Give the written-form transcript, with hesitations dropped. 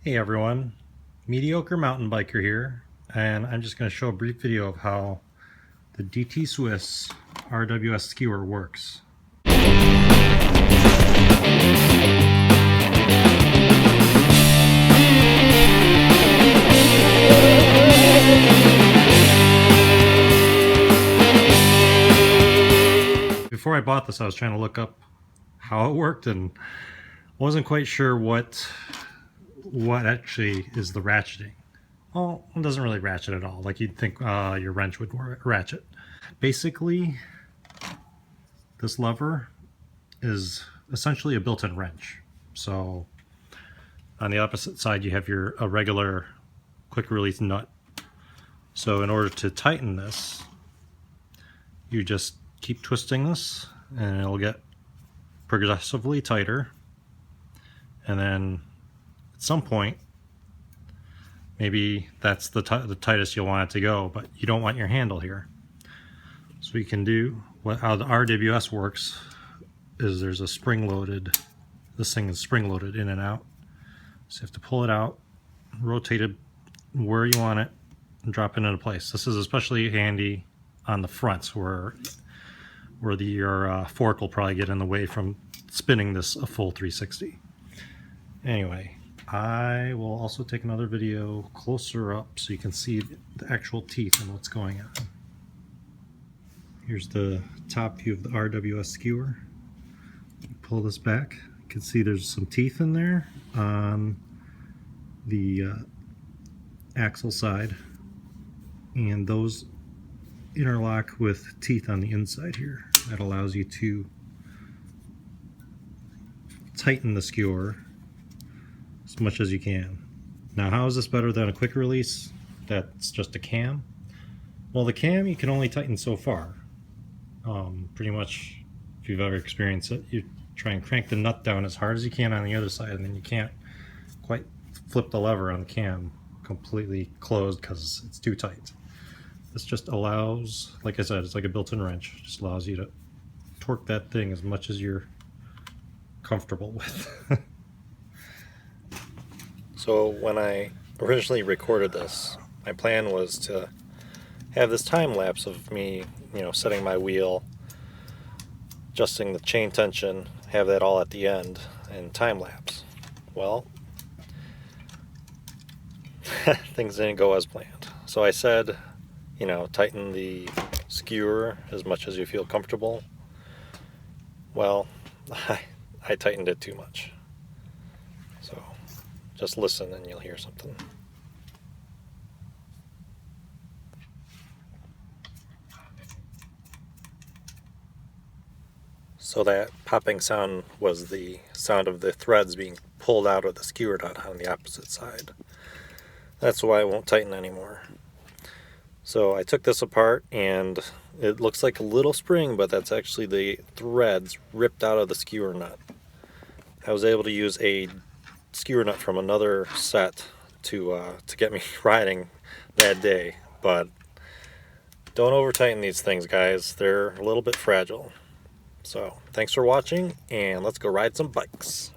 Hey everyone, mediocre mountain biker here, and I'm just going to show a brief video of how the DT Swiss RWS Skewer works. Before I bought this, I was trying to look up how it worked and wasn't quite sure what actually is the ratcheting. Well, it doesn't really ratchet at all, like you'd think your wrench would ratchet. Basically, this lever is essentially a built-in wrench. So on the opposite side you have a regular quick release nut. So in order to tighten this, you just keep twisting this and it'll get progressively tighter, and then at some point, maybe that's the tightest you'll want it to go, but you don't want your handle here. So you can do how the RWS works is there's a spring loaded, this thing is spring loaded in and out. So you have to pull it out, rotate it where you want it, and drop it into place. This is especially handy on the fronts where your fork will probably get in the way from spinning this a full 360. Anyway, I will also take another video closer up so you can see the actual teeth and what's going on. Here's the top view of the RWS Skewer. Pull this back. You can see there's some teeth in there on the axle side, and those interlock with teeth on the inside here. That allows you to tighten the skewer as much as you can. Now, how is this better than a quick release that's just a cam? Well, the cam you can only tighten so far. Pretty much, if you've ever experienced it, you try and crank the nut down as hard as you can on the other side, and then you can't quite flip the lever on the cam completely closed because it's too tight. This just allows, like I said, it's like a built-in wrench. It just allows you to torque that thing as much as you're comfortable with. So when I originally recorded this, my plan was to have this time lapse of me, setting my wheel, adjusting the chain tension, have that all at the end, and time lapse. Well, things didn't go as planned. So I said, tighten the skewer as much as you feel comfortable. Well, I tightened it too much. So just listen and you'll hear something. So that popping sound was the sound of the threads being pulled out of the skewer nut on the opposite side. That's why I won't tighten anymore. So I took this apart, and it looks like a little spring, but that's actually the threads ripped out of the skewer nut. I was able to use a skewer nut from another set to get me riding that day, but don't over tighten these things, guys. They're a little bit fragile. So thanks for watching, and let's go ride some bikes.